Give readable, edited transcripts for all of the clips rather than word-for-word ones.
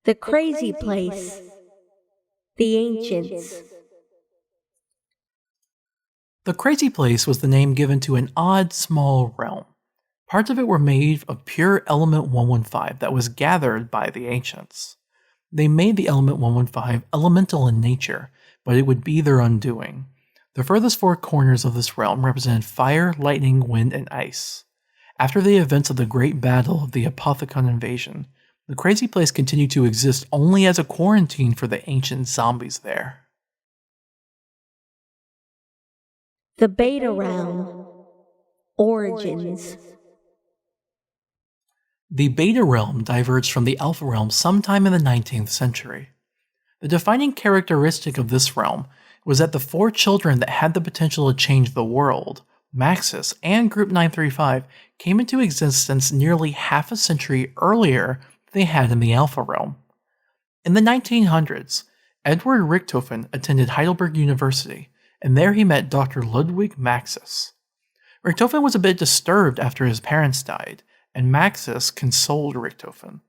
The crazy place. The ancients. The Crazy Place was the name given to an odd, small realm. Parts of it were made of pure element 115 that was gathered by the ancients. They made the element 115 elemental in nature, but it would be their undoing. The furthest four corners of this realm represented fire, lightning, wind, and ice. After the events of the Great Battle of the Apothicon invasion, the Crazy Place continued to exist only as a quarantine for the ancient zombies there. The Beta Realm. Origins. The Beta Realm diverged from the Alpha Realm sometime in the 19th century. The defining characteristic of this realm was that the four children that had the potential to change the world, Maxis and Group 935, came into existence nearly half a century earlier than they had in the Alpha Realm. In the 1900s, Edward Richtofen attended Heidelberg University, and there he met Dr. Ludwig Maxis. Richtofen was a bit disturbed after his parents died, and Maxis consoled Richtofen.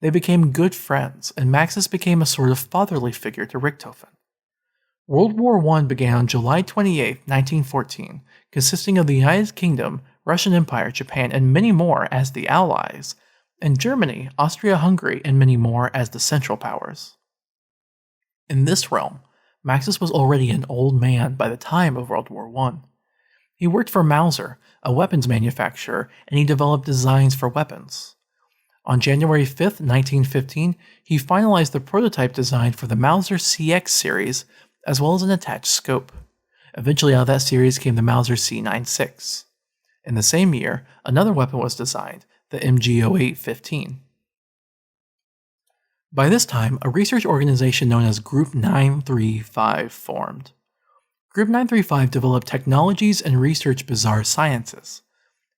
They became good friends, and Maxis became a sort of fatherly figure to Richtofen. World War I began on July 28, 1914, consisting of the United Kingdom, Russian Empire, Japan, and many more as the Allies, and Germany, Austria-Hungary, and many more as the Central Powers. In this realm, Maxis was already an old man by the time of World War I. He worked for Mauser, a weapons manufacturer, and he developed designs for weapons. On January 5, 1915, he finalized the prototype design for the Mauser CX series, as well as an attached scope. Eventually out of that series came the Mauser C96. In the same year, another weapon was designed, the MG08-15. By this time, a research organization known as Group 935 formed. Group 935 developed technologies and researched bizarre sciences.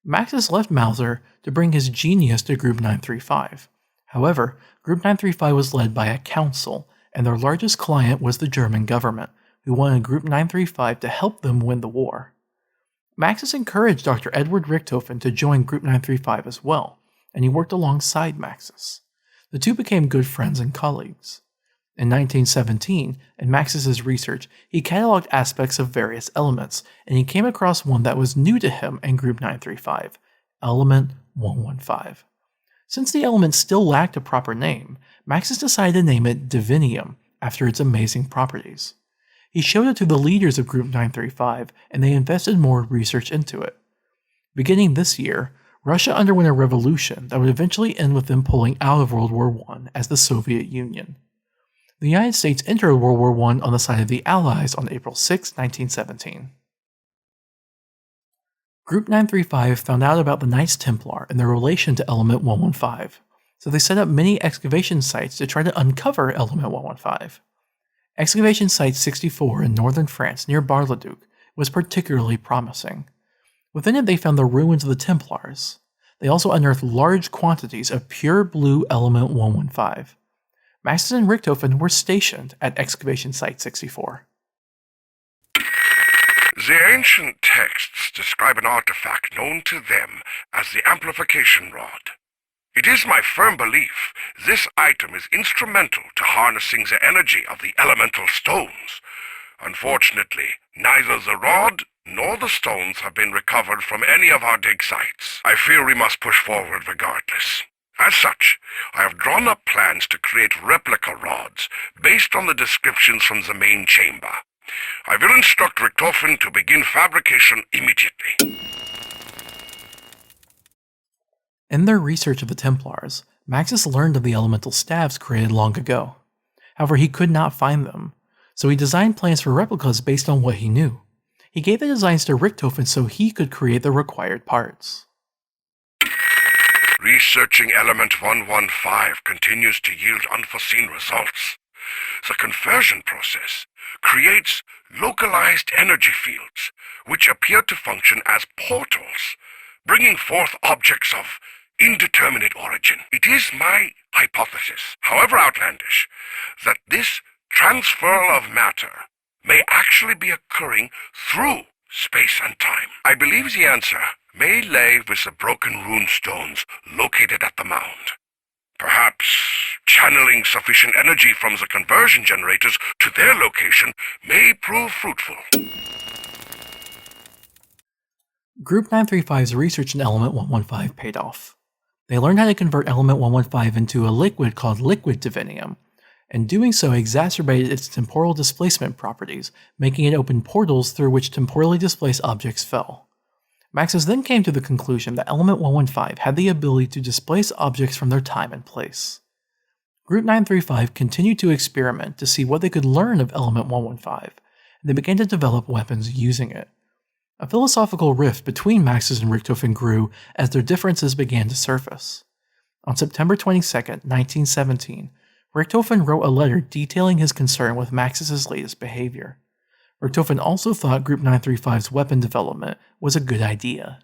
Maxis left Mauser to bring his genius to Group 935. However, Group 935 was led by a council, and their largest client was the German government, who wanted Group 935 to help them win the war. Maxis encouraged Dr. Edward Richtofen to join Group 935 as well, and he worked alongside Maxis. The two became good friends and colleagues. In 1917, in Maxis's research, he cataloged aspects of various elements, and he came across one that was new to him in Group 935, Element 115. Since the element still lacked a proper name, Maxis decided to name it Divinium, after its amazing properties. He showed it to the leaders of Group 935, and they invested more research into it. Beginning this year, Russia underwent a revolution that would eventually end with them pulling out of World War I as the Soviet Union. The United States entered World War I on the side of the Allies on April 6, 1917. Group 935 found out about the Knights Templar and their relation to Element 115, so they set up many excavation sites to try to uncover Element 115. Excavation Site 64 in northern France near Bar-le-Duc was particularly promising. Within it they found the ruins of the Templars. They also unearthed large quantities of pure blue Element 115. Maxis and Richtofen were stationed at Excavation Site 64. The ancient texts describe an artifact known to them as the amplification rod. It is my firm belief this item is instrumental to harnessing the energy of the elemental stones. Unfortunately, neither the rod nor the stones have been recovered from any of our dig sites. I fear we must push forward regardless. As such, I have drawn up plans to create replica rods based on the descriptions from the main chamber. I will instruct Richtofen to begin fabrication immediately. In their research of the Templars, Maxis learned of the elemental staves created long ago. However, he could not find them, so he designed plans for replicas based on what he knew. He gave the designs to Richtofen so he could create the required parts. Researching Element 115 continues to yield unforeseen results. The conversion process creates localized energy fields, which appear to function as portals, bringing forth objects of indeterminate origin. It is my hypothesis, however outlandish, that this transfer of matter may actually be occurring through space and time. I believe the answer may lay with the broken rune stones located at the mound. Perhaps channeling sufficient energy from the conversion generators to their location may prove fruitful. Group 935's research in element 115 paid off. They learned how to convert element 115 into a liquid called liquid divinium, and doing so exacerbated its temporal displacement properties, making it open portals through which temporally displaced objects fell. Maxis then came to the conclusion that element 115 had the ability to displace objects from their time and place. Group 935 continued to experiment to see what they could learn of element 115, and they began to develop weapons using it. A philosophical rift between Maxis and Richtofen grew as their differences began to surface. On September 22, 1917, Richtofen wrote a letter detailing his concern with Maxis' latest behavior. Richtofen also thought Group 935's weapon development was a good idea.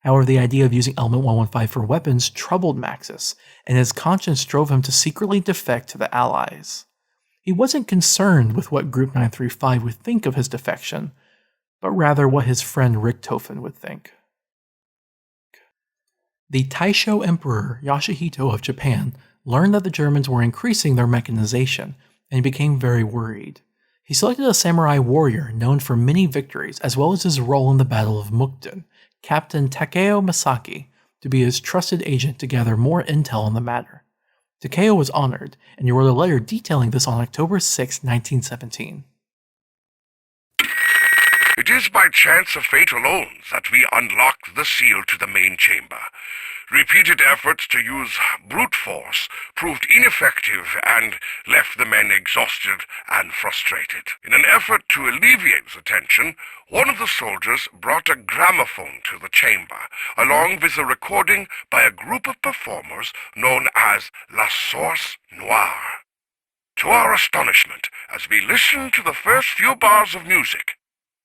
However, the idea of using element 115 for weapons troubled Maxis, and his conscience drove him to secretly defect to the Allies. He wasn't concerned with what Group 935 would think of his defection, but rather what his friend Richtofen would think. The Taisho Emperor Yasuhito of Japan learned that the Germans were increasing their mechanization, and he became very worried. He selected a samurai warrior known for many victories as well as his role in the Battle of Mukden, Captain Takeo Masaki, to be his trusted agent to gather more intel on the matter. Takeo was honored, and he wrote a letter detailing this on October 6, 1917. It is by chance of fate alone that we unlocked the seal to the main chamber. Repeated efforts to use brute force proved ineffective and left the men exhausted and frustrated. In an effort to alleviate the tension, one of the soldiers brought a gramophone to the chamber, along with a recording by a group of performers known as La Source Noire. To our astonishment, as we listened to the first few bars of music,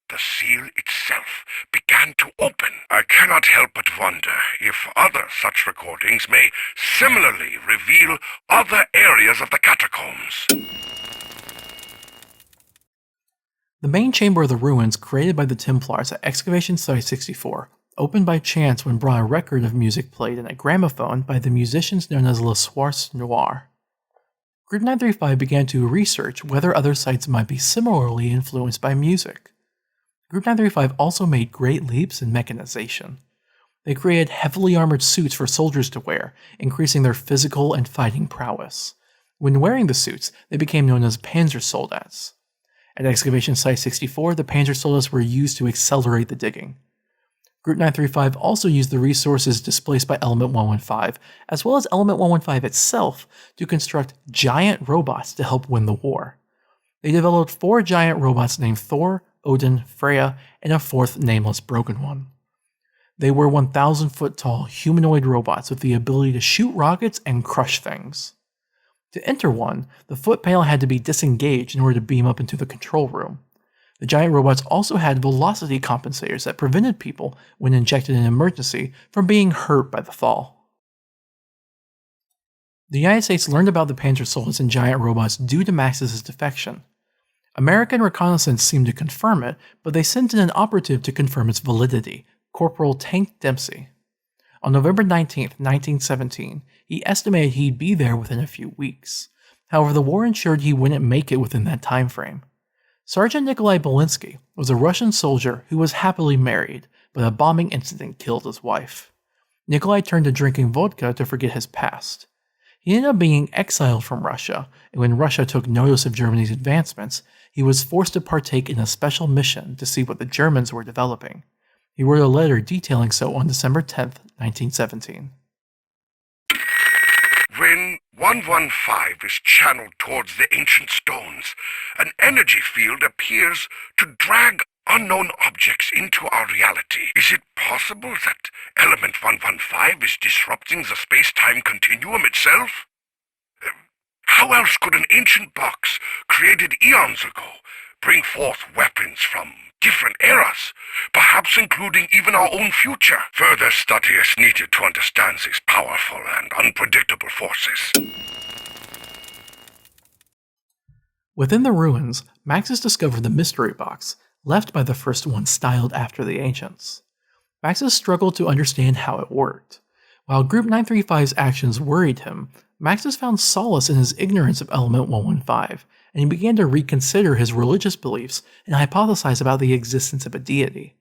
the seal itself began to open. I cannot help but wonder if other such recordings may similarly reveal other areas of the catacombs. The main chamber of the ruins created by the Templars at Excavation Site 64 opened by chance when brought a record of music played in a gramophone by the musicians known as La Source Noire. Group 935 began to research whether other sites might be similarly influenced by music. Group 935 also made great leaps in mechanization. They created heavily armored suits for soldiers to wear, increasing their physical and fighting prowess. When wearing the suits, they became known as Panzersoldats. At Excavation Site 64, the Panzersoldats were used to accelerate the digging. Group 935 also used the resources displaced by Element 115, as well as Element 115 itself, to construct giant robots to help win the war. They developed 4 giant robots named Thor, Odin, Freya, and a 4th nameless broken one. They were 1,000-foot tall humanoid robots with the ability to shoot rockets and crush things. To enter one, the foot panel had to be disengaged in order to beam up into the control room. The giant robots also had velocity compensators that prevented people, when injected in an emergency, from being hurt by the fall. The United States learned about the Panzersoldats and giant robots due to Maxis' defection. American reconnaissance seemed to confirm it, but they sent in an operative to confirm its validity, Corporal Tank Dempsey. On November 19, 1917, he estimated he'd be there within a few weeks. However, the war ensured he wouldn't make it within that time frame. Sergeant Nikolai Belinsky was a Russian soldier who was happily married, but a bombing incident killed his wife. Nikolai turned to drinking vodka to forget his past. He ended up being exiled from Russia, and when Russia took notice of Germany's advancements, he was forced to partake in a special mission to see what the Germans were developing. He wrote a letter detailing so on December 10, 1917. When 115 is channeled towards the ancient stones, an energy field appears to drag unknown objects into our reality. Is it possible that element 115 is disrupting the space-time continuum itself? How else could an ancient box, created eons ago, bring forth weapons from different eras, perhaps including even our own future? Further study is needed to understand these powerful and unpredictable forces. Within the ruins, Maxis discovered the mystery box, left by the first one styled after the ancients. Maxis struggled to understand how it worked. While Group 935's actions worried him, Maxis found solace in his ignorance of element 115, and he began to reconsider his religious beliefs and hypothesize about the existence of a deity.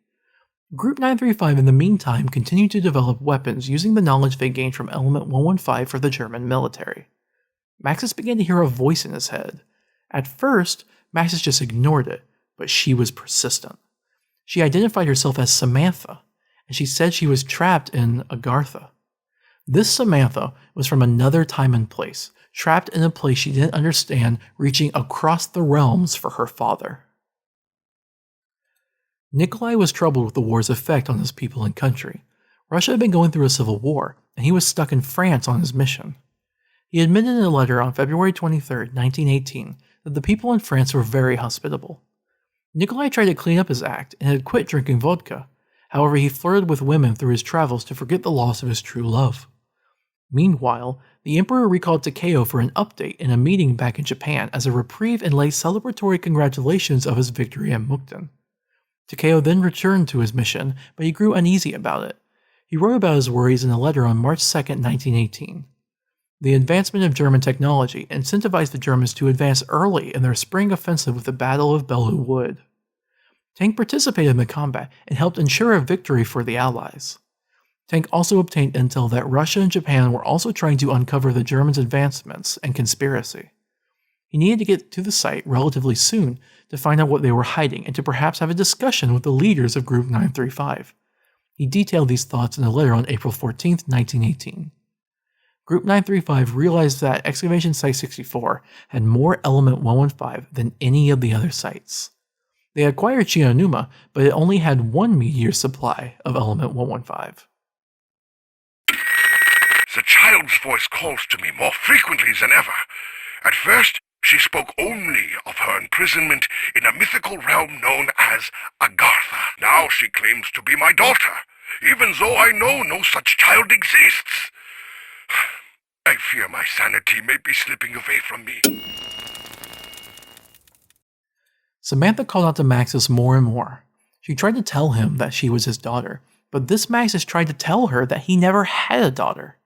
Group 935 in the meantime continued to develop weapons using the knowledge they gained from element 115 for the German military. Maxis began to hear a voice in his head. At first, Maxis just ignored it, but she was persistent. She identified herself as Samantha, and she said she was trapped in Agartha. This Samantha was from another time and place, trapped in a place she didn't understand, reaching across the realms for her father. Nikolai was troubled with the war's effect on his people and country. Russia had been going through a civil war, and he was stuck in France on his mission. He admitted in a letter on February 23, 1918, that the people in France were very hospitable. Nikolai tried to clean up his act and had quit drinking vodka. However, he flirted with women through his travels to forget the loss of his true love. Meanwhile, the Emperor recalled Takeo for an update in a meeting back in Japan as a reprieve and lay celebratory congratulations of his victory at Mukden. Takeo then returned to his mission, but he grew uneasy about it. He wrote about his worries in a letter on March 2, 1918. The advancement of German technology incentivized the Germans to advance early in their spring offensive with the Battle of Belleau Wood. Tank participated in the combat and helped ensure a victory for the Allies. Tank also obtained intel that Russia and Japan were also trying to uncover the Germans' advancements and conspiracy. He needed to get to the site relatively soon to find out what they were hiding and to perhaps have a discussion with the leaders of Group 935. He detailed these thoughts in a letter on April 14, 1918. Group 935 realized that Excavation Site 64 had more element 115 than any of the other sites. They acquired Shionuma, but it only had one meteor supply of element 115. The child's voice calls to me more frequently than ever. At first, she spoke only of her imprisonment in a mythical realm known as Agartha. Now she claims to be my daughter, even though I know no such child exists. I fear my sanity may be slipping away from me. Samantha called out to Maxis more and more. She tried to tell him that she was his daughter, but this Maxis tried to tell her that he never had a daughter.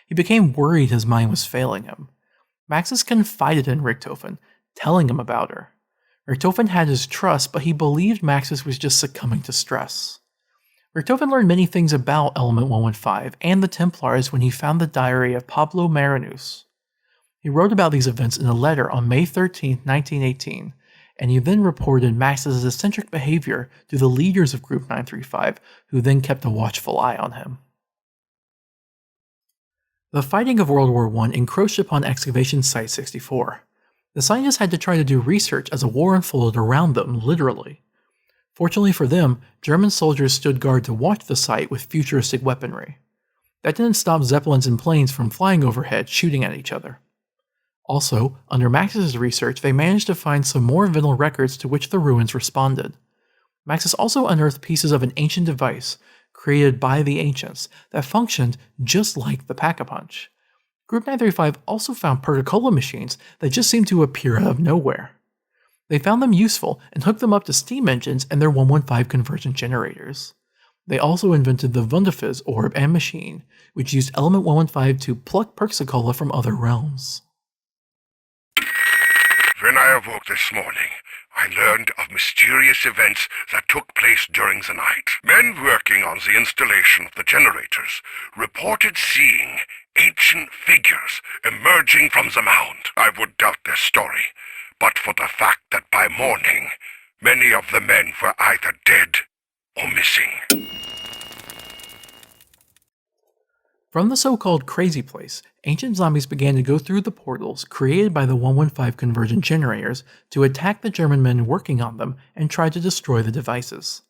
He became worried his mind was failing him. Maxis confided in Richtofen, telling him about her. Richtofen had his trust, but he believed Maxis was just succumbing to stress. Richtofen learned many things about Element 115 and the Templars when he found the diary of Pablo Marinus. He wrote about these events in a letter on May 13, 1918, and he then reported Maxis' eccentric behavior to the leaders of Group 935, who then kept a watchful eye on him. The fighting of World War I encroached upon Excavation Site 64. The scientists had to try to do research as a war unfolded around them, literally. Fortunately for them, German soldiers stood guard to watch the site with futuristic weaponry. That didn't stop zeppelins and planes from flying overhead, shooting at each other. Also, under Maxis' research, they managed to find some more vital records to which the ruins responded. Maxis also unearthed pieces of an ancient device created by the ancients that functioned just like the Pack-a-Punch. Group 935 also found Perca-Cola machines that just seemed to appear out of nowhere. They found them useful and hooked them up to steam engines and their 115 conversion generators. They also invented the Wunderfizz orb and machine, which used element 115 to pluck Perca-Cola from other realms. When I awoke this morning, I learned of mysterious events that took place during the night. Men working on the installation of the generators reported seeing ancient figures emerging from the mound. I would doubt their story, but for the fact that by morning, many of the men were either dead or missing. From the so-called crazy place, ancient zombies began to go through the portals created by the 115 conversion generators to attack the German men working on them and try to destroy the devices.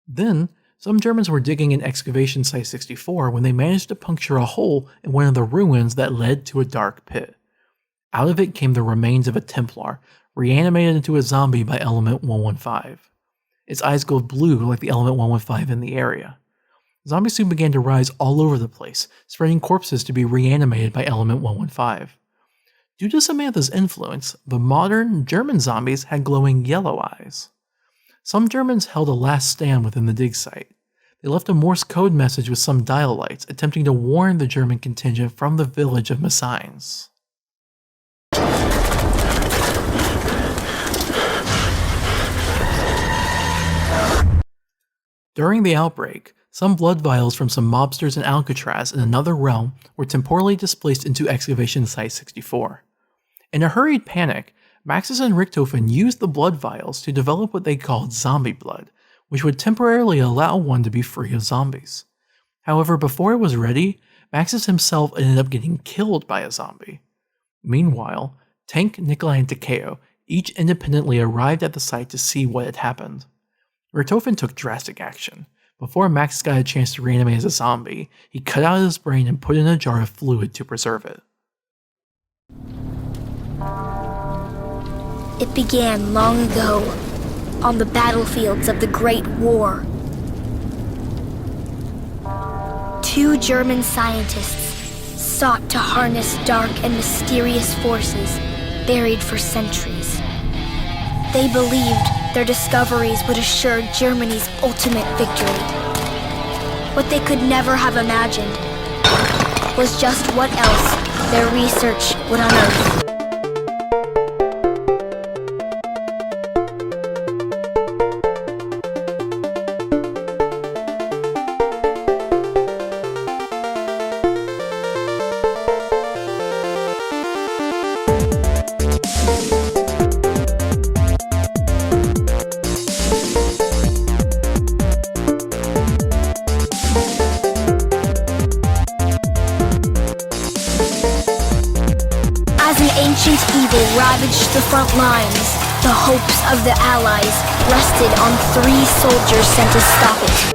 Then, some Germans were digging in Excavation Site 64 when they managed to puncture a hole in one of the ruins that led to a dark pit. Out of it came the remains of a Templar, reanimated into a zombie by element 115. Its eyes glowed blue like the element 115 in the area. Zombies soon began to rise all over the place, spreading corpses to be reanimated by element 115. Due to Samantha's influence, the modern German zombies had glowing yellow eyes. Some Germans held a last stand within the dig site. They left a Morse code message with some dial lights, attempting to warn the German contingent from the village of Messines. During the outbreak, some blood vials from some mobsters in Alcatraz in another realm were temporally displaced into Excavation Site 64. In a hurried panic, Maxis and Richtofen used the blood vials to develop what they called zombie blood, which would temporarily allow one to be free of zombies. However, before it was ready, Maxis himself ended up getting killed by a zombie. Meanwhile, Tank, Nikolai, and Takeo each independently arrived at the site to see what had happened. Richtofen took drastic action. Before Maxis got a chance to reanimate as a zombie, he cut out his brain and put it in a jar of fluid to preserve it. It began long ago, on the battlefields of the Great War. 2 German scientists sought to harness dark and mysterious forces buried for centuries. They believed their discoveries would assure Germany's ultimate victory. What they could never have imagined was just what else their research would unearth. Ravaged the front lines. The hopes of the Allies rested on 3 soldiers sent to stop it.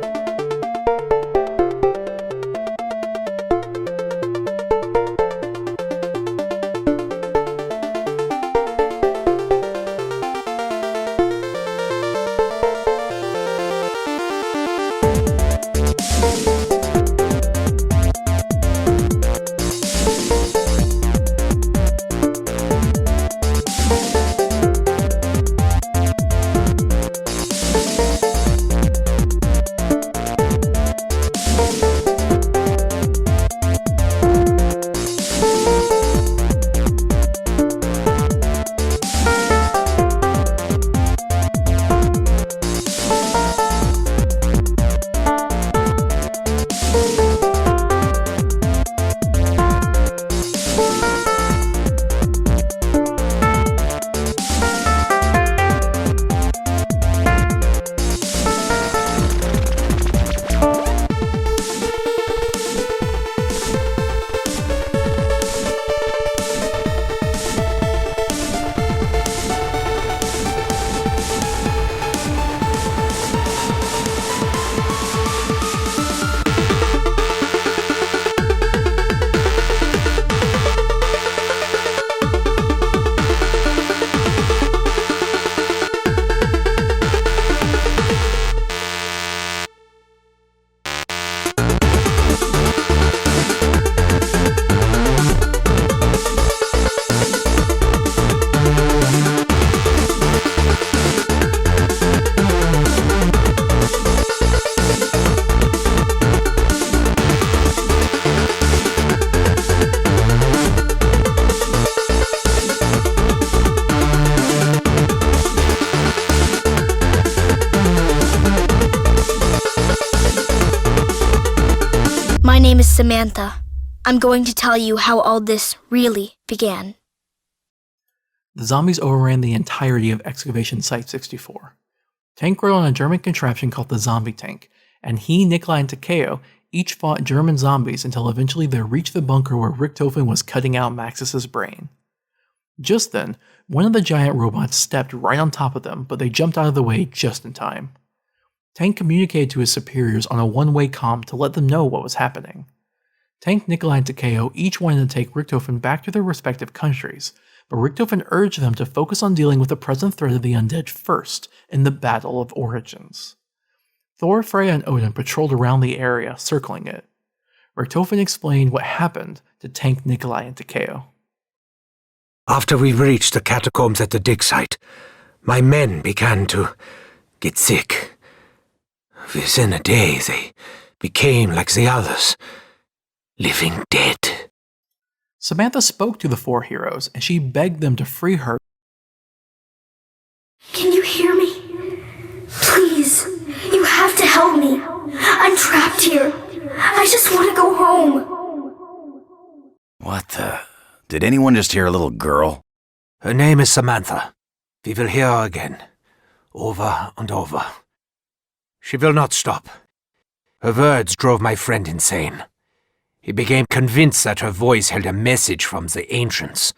My name is Samantha. I'm going to tell you how all this really began. The zombies overran the entirety of Excavation Site 64. Tank rode on a German contraption called the Zombie Tank, and he, Nikolai, and Takeo each fought German zombies until eventually they reached the bunker where Richtofen was cutting out Maxis' brain. Just then, one of the giant robots stepped right on top of them, but they jumped out of the way just in time. Tank communicated to his superiors on a one-way comm to let them know what was happening. Tank, Nikolai, and Takeo each wanted to take Richtofen back to their respective countries, but Richtofen urged them to focus on dealing with the present threat of the undead first in the Battle of Origins. Thor, Freya, and Odin patrolled around the area, circling it. Richtofen explained what happened to Tank, Nikolai, and Takeo. After we reached the catacombs at the dig site, my men began to get sick. Within a day, they became like the others, living dead. Samantha spoke to the four heroes, and she begged them to free her. Can you hear me? Please, you have to help me. I'm trapped here. I just want to go home. What the? Did anyone just hear a little girl? Her name is Samantha. We will hear her again, over and over. She will not stop. Her words drove my friend insane. He became convinced that her voice held a message from the ancients.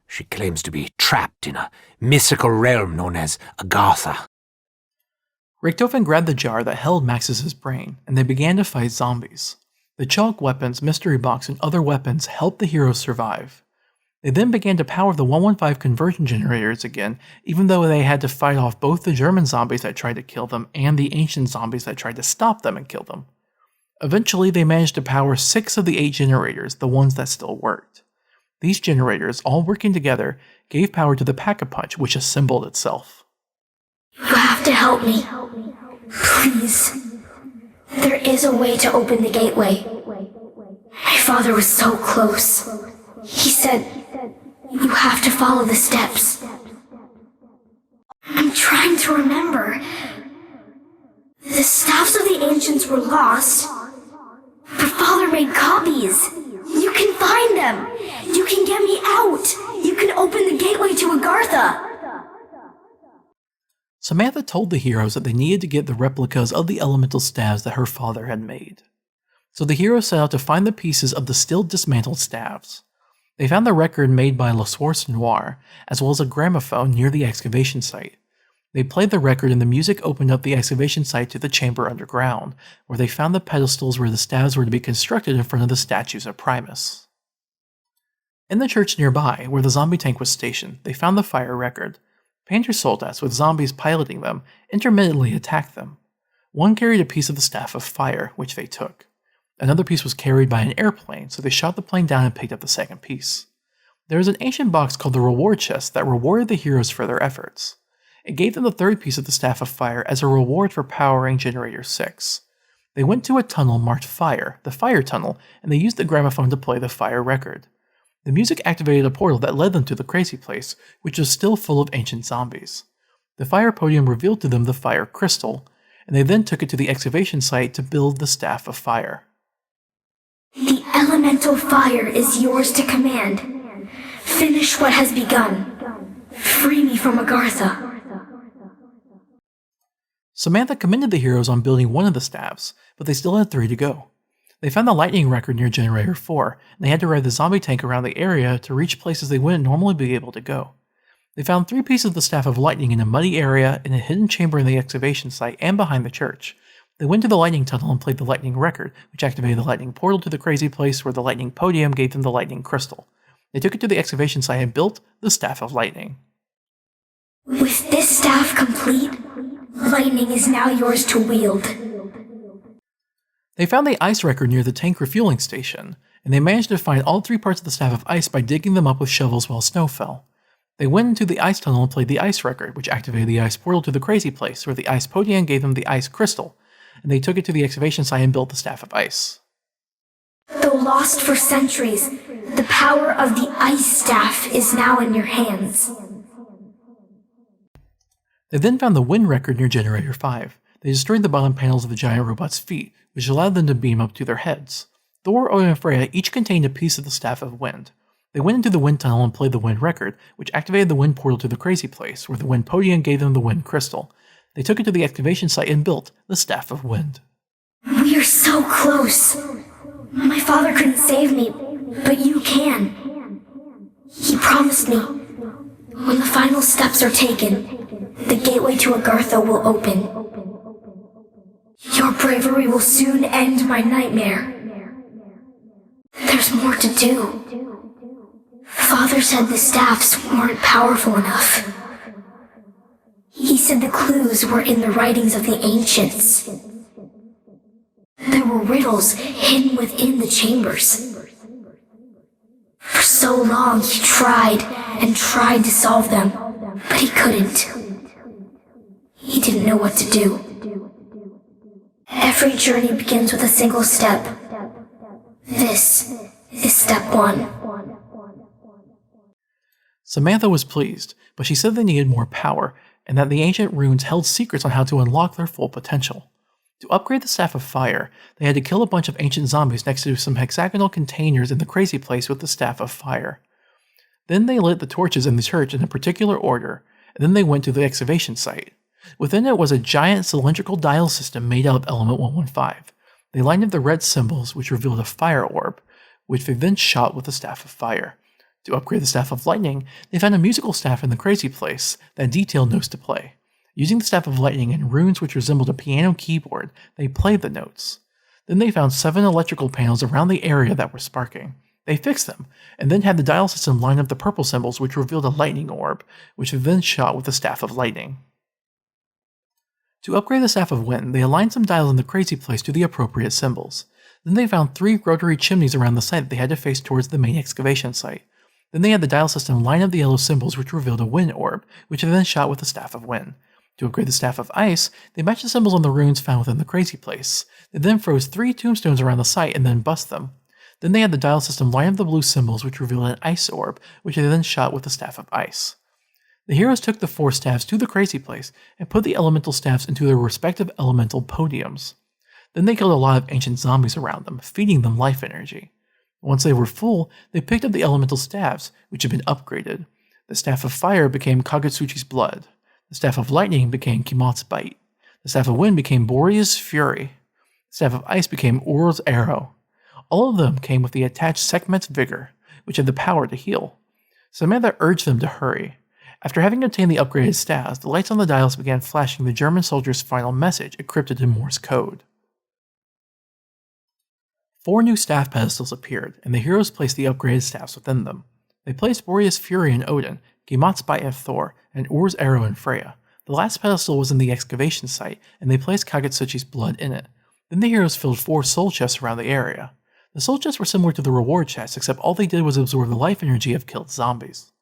She claims to be trapped in a mystical realm known as Agartha. Richtofen grabbed the jar that held Max's brain, and they began to fight zombies. The chalk weapons, mystery box, and other weapons helped the heroes survive. They then began to power the 115 conversion generators again, even though they had to fight off both the German zombies that tried to kill them and the ancient zombies that tried to stop them and kill them. Eventually, they managed to power 6 of the 8 generators, the ones that still worked. These generators, all working together, gave power to the Pack-a-Punch, which assembled itself. You have to help me. Please. There is a way to open the gateway. My father was so close. He said, you have to follow the steps. I'm trying to remember. The staffs of the ancients were lost. But Father made copies. You can find them. You can get me out. You can open the gateway to Agartha. Samantha told the heroes that they needed to get the replicas of the elemental staves that her father had made. So the heroes set out to find the pieces of the still dismantled staves. They found the record made by Le Source Noir, as well as a gramophone near the excavation site. They played the record and the music opened up the excavation site to the chamber underground, where they found the pedestals where the staves were to be constructed in front of the statues of Primus. In the church nearby, where the zombie tank was stationed, they found the fire record. Painter soldiers, with zombies piloting them, intermittently attacked them. One carried a piece of the staff of fire, which they took. Another piece was carried by an airplane, so they shot the plane down and picked up the second piece. There was an ancient box called the reward chest that rewarded the heroes for their efforts. It gave them the third piece of the staff of fire as a reward for powering Generator 6. They went to a tunnel marked Fire, the fire tunnel, and they used the gramophone to play the fire record. The music activated a portal that led them to the crazy place, which was still full of ancient zombies. The fire podium revealed to them the fire crystal, and they then took it to the excavation site to build the staff of fire. The elemental fire is yours to command. Finish what has begun. Free me from Agartha. Samantha commended the heroes on building one of the staffs, but they still had 3 to go. They found the lightning record near Generator 4, and they had to ride the zombie tank around the area to reach places they wouldn't normally be able to go. They found 3 pieces of the Staff of Lightning in a muddy area, in a hidden chamber in the excavation site, and behind the church. They went to the lightning tunnel and played the lightning record, which activated the lightning portal to the crazy place where the lightning podium gave them the lightning crystal. They took it to the excavation site and built the Staff of Lightning. With this staff complete, lightning is now yours to wield. They found the ice record near the tank refueling station, and they managed to find all 3 parts of the Staff of Ice by digging them up with shovels while snow fell. They went into the ice tunnel and played the ice record, which activated the ice portal to the crazy place, where the ice podium gave them the ice crystal, and they took it to the excavation site and built the Staff of Ice. Though lost for centuries, the power of the ice staff is now in your hands. They then found the wind record near Generator 5. They destroyed the bottom panels of the giant robot's feet, which allowed them to beam up to their heads. Thor, Odin, and Freya each contained a piece of the Staff of Wind. They went into the wind tunnel and played the wind record, which activated the wind portal to the crazy place, where the wind podium gave them the wind crystal. They took it to the excavation site and built the Staff of Wind. We are so close. My father couldn't save me, but you can. He promised me, when the final steps are taken, the gateway to Agartha will open. Your bravery will soon end my nightmare. There's more to do. Father said the staffs weren't powerful enough. He said the clues were in the writings of the ancients. There were riddles hidden within the chambers. For so long he tried and tried to solve them, but he couldn't. He didn't know what to do. Every journey begins with a single step. This is step 1. Samantha was pleased, but she said they needed more power, and that the ancient runes held secrets on how to unlock their full potential. To upgrade the Staff of Fire, they had to kill a bunch of ancient zombies next to some hexagonal containers in the crazy place with the Staff of Fire. Then they lit the torches in the church in a particular order, and then they went to the excavation site. Within it was a giant cylindrical dial system made out of element 115. They lined up the red symbols, which revealed a fire orb, which they then shot with the Staff of Fire. To upgrade the Staff of Lightning, they found a musical staff in the crazy place that detailed notes to play. Using the Staff of Lightning and runes which resembled a piano keyboard, they played the notes. Then they found 7 electrical panels around the area that were sparking. They fixed them, and then had the dial system line up the purple symbols which revealed a lightning orb, which they then shot with the Staff of Lightning. To upgrade the Staff of Wind, they aligned some dials in the crazy place to the appropriate symbols. Then they found 3 rotary chimneys around the site that they had to face towards the main excavation site. Then they had the dial system line up the yellow symbols which revealed a wind orb, which they then shot with the Staff of Wind. To upgrade the Staff of Ice, they matched the symbols on the runes found within the crazy place. They then froze 3 tombstones around the site and then bust them. Then they had the dial system line up the blue symbols which revealed an ice orb, which they then shot with the Staff of Ice. The heroes took the 4 staffs to the crazy place and put the elemental staffs into their respective elemental podiums. Then they killed a lot of ancient zombies around them, feeding them life energy. Once they were full, they picked up the elemental staffs, which had been upgraded. The Staff of Fire became Kagutsuchi's Blood. The Staff of Lightning became Kimot's Bite. The Staff of Wind became Borea's Fury. The Staff of Ice became Ur's Arrow. All of them came with the attached Sekhmet's Vigor, which had the power to heal. Samantha urged them to hurry. After having obtained the upgraded staffs, the lights on the dials began flashing the German soldier's final message, encrypted in Morse code. 4 new staff pedestals appeared, and the heroes placed the upgraded staffs within them. They placed Borea's Fury in Odin, Kimot's Bite in Thor, and Ur's Arrow in Freya. The last pedestal was in the excavation site, and they placed Kagutsuchi's Blood in it. Then the heroes filled 4 soul chests around the area. The soul chests were similar to the reward chests, except all they did was absorb the life energy of killed zombies.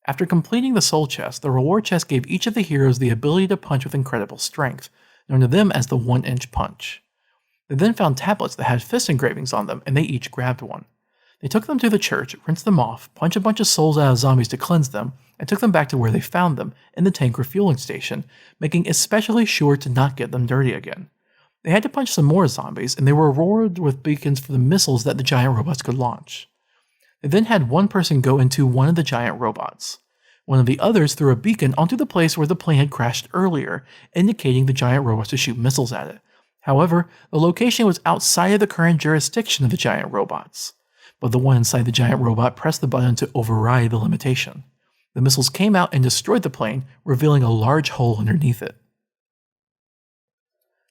After completing the soul chest, the reward chest gave each of the heroes the ability to punch with incredible strength, known to them as the 1-inch punch. They then found tablets that had fist engravings on them, and they each grabbed one. They took them to the church, rinsed them off, punched a bunch of souls out of zombies to cleanse them, and took them back to where they found them, in the tank refueling station, making especially sure to not get them dirty again. They had to punch some more zombies, and they were rewarded with beacons for the missiles that the giant robots could launch. They then had one person go into one of the giant robots. One of the others threw a beacon onto the place where the plane had crashed earlier, indicating the giant robots to shoot missiles at it. However, the location was outside of the current jurisdiction of the giant robots. But the one inside the giant robot pressed the button to override the limitation. The missiles came out and destroyed the plane, revealing a large hole underneath it.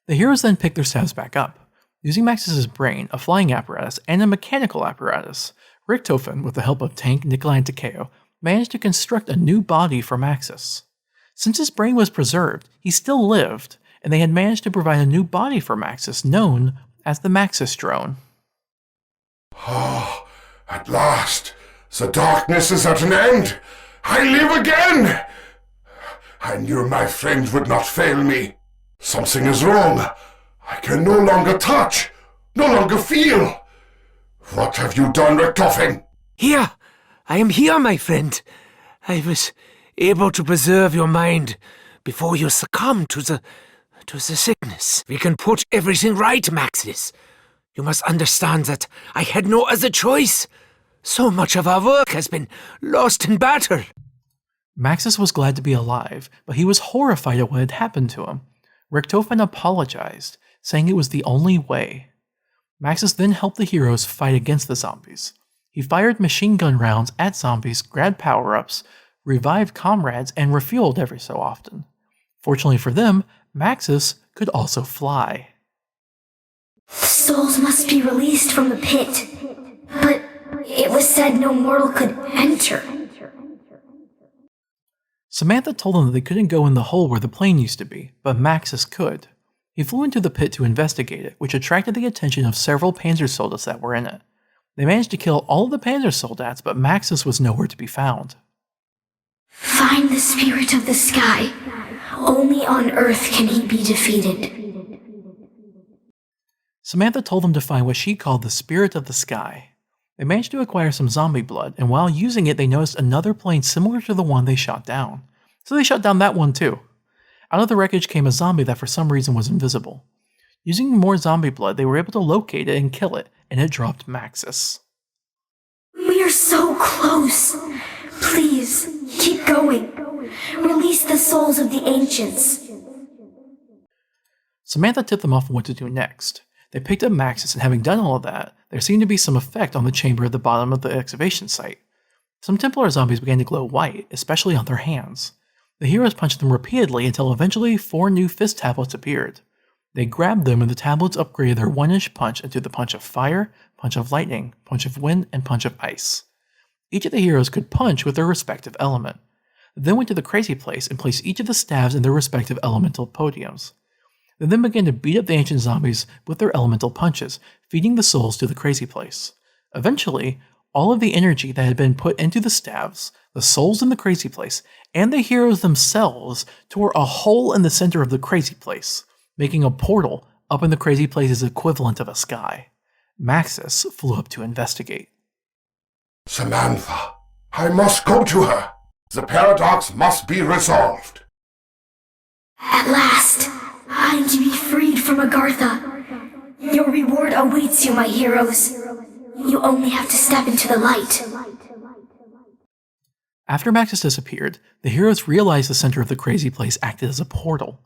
The heroes then picked their staffs back up. Using Max's brain, a flying apparatus, and a mechanical apparatus, Richtofen, with the help of Tank, Nikolai, and Takeo, managed to construct a new body for Maxis. Since his brain was preserved, he still lived, and they had managed to provide a new body for Maxis, known as the Maxis drone. Oh, at last, the darkness is at an end. I live again. I knew my friend would not fail me. Something is wrong. I can no longer touch, no longer feel. What have you done, Richtofen? Here! I am here, my friend. I was able to preserve your mind before you succumbed to the sickness. We can put everything right, Maxis. You must understand that I had no other choice. So much of our work has been lost in battle. Maxis was glad to be alive, but he was horrified at what had happened to him. Richtofen apologized, saying it was the only way. Maxis then helped the heroes fight against the zombies. He fired machine gun rounds at zombies, grabbed power-ups, revived comrades, and refueled every so often. Fortunately for them, Maxis could also fly. Souls must be released from the pit, but it was said no mortal could enter. Samantha told them that they couldn't go in the hole where the plane used to be, but Maxis could. He flew into the pit to investigate it, which attracted the attention of several Panzer soldiers that were in it. They managed to kill all of the Panzer soldiers, but Maxis was nowhere to be found. Find the spirit of the sky. Only on Earth can he be defeated. Samantha told them to find what she called the spirit of the sky. They managed to acquire some zombie blood, and while using it, they noticed another plane similar to the one they shot down. So they shot down that one too. Out of the wreckage came a zombie that for some reason was invisible. Using more zombie blood, they were able to locate it and kill it, and it dropped Maxis. We are so close. Please, keep going. Release the souls of the ancients. Samantha tipped them off on what to do next. They picked up Maxis, and having done all of that, there seemed to be some effect on the chamber at the bottom of the excavation site. Some Templar zombies began to glow white, especially on their hands. The heroes punched them repeatedly until eventually 4 new fist tablets appeared. They grabbed them and the tablets upgraded their 1-inch punch into the punch of fire, punch of lightning, punch of wind, and punch of ice. Each of the heroes could punch with their respective element. They then went to the crazy place and placed each of the stabs in their respective elemental podiums. They then began to beat up the ancient zombies with their elemental punches, feeding the souls to the crazy place. Eventually, all of the energy that had been put into the stabs, the souls in the crazy place, and the heroes themselves tore a hole in the center of the crazy place, making a portal up in the crazy place's equivalent of a sky. Maxis flew up to investigate. Samantha, I must go to her. The paradox must be resolved. At last, I am to be freed from Agartha. Your reward awaits you, my heroes. You only have to step into the light. After Maxis disappeared, the heroes realized the center of the crazy place acted as a portal.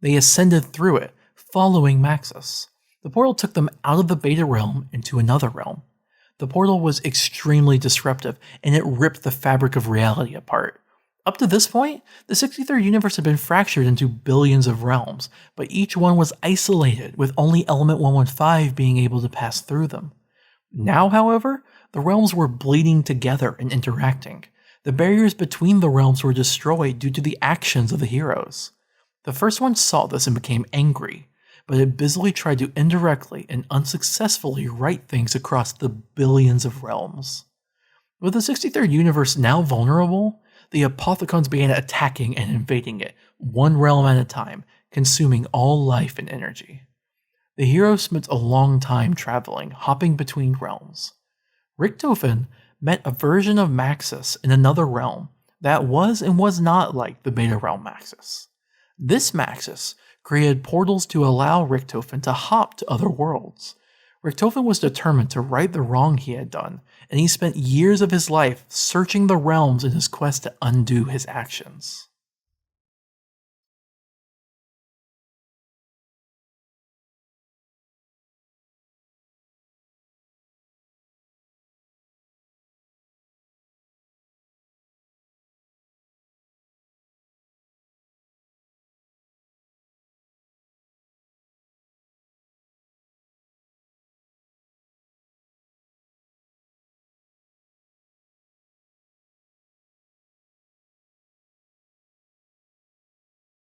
They ascended through it, following Maxis. The portal took them out of the beta realm into another realm. The portal was extremely disruptive, and it ripped the fabric of reality apart. Up to this point, the 63rd universe had been fractured into billions of realms, but each one was isolated, with only Element 115 being able to pass through them. Now, however, the realms were bleeding together and interacting. The barriers between the realms were destroyed due to the actions of the heroes. The first one saw this and became angry, but it busily tried to indirectly and unsuccessfully right things across the billions of realms. With the 63rd universe now vulnerable, the Apothicons began attacking and invading it, one realm at a time, consuming all life and energy. The heroes spent a long time traveling, hopping between realms. Richtofen met a version of Maxis in another realm that was and was not like the beta realm Maxis. This Maxis created portals to allow Richtofen to hop to other worlds. Richtofen was determined to right the wrong he had done, and he spent years of his life searching the realms in his quest to undo his actions.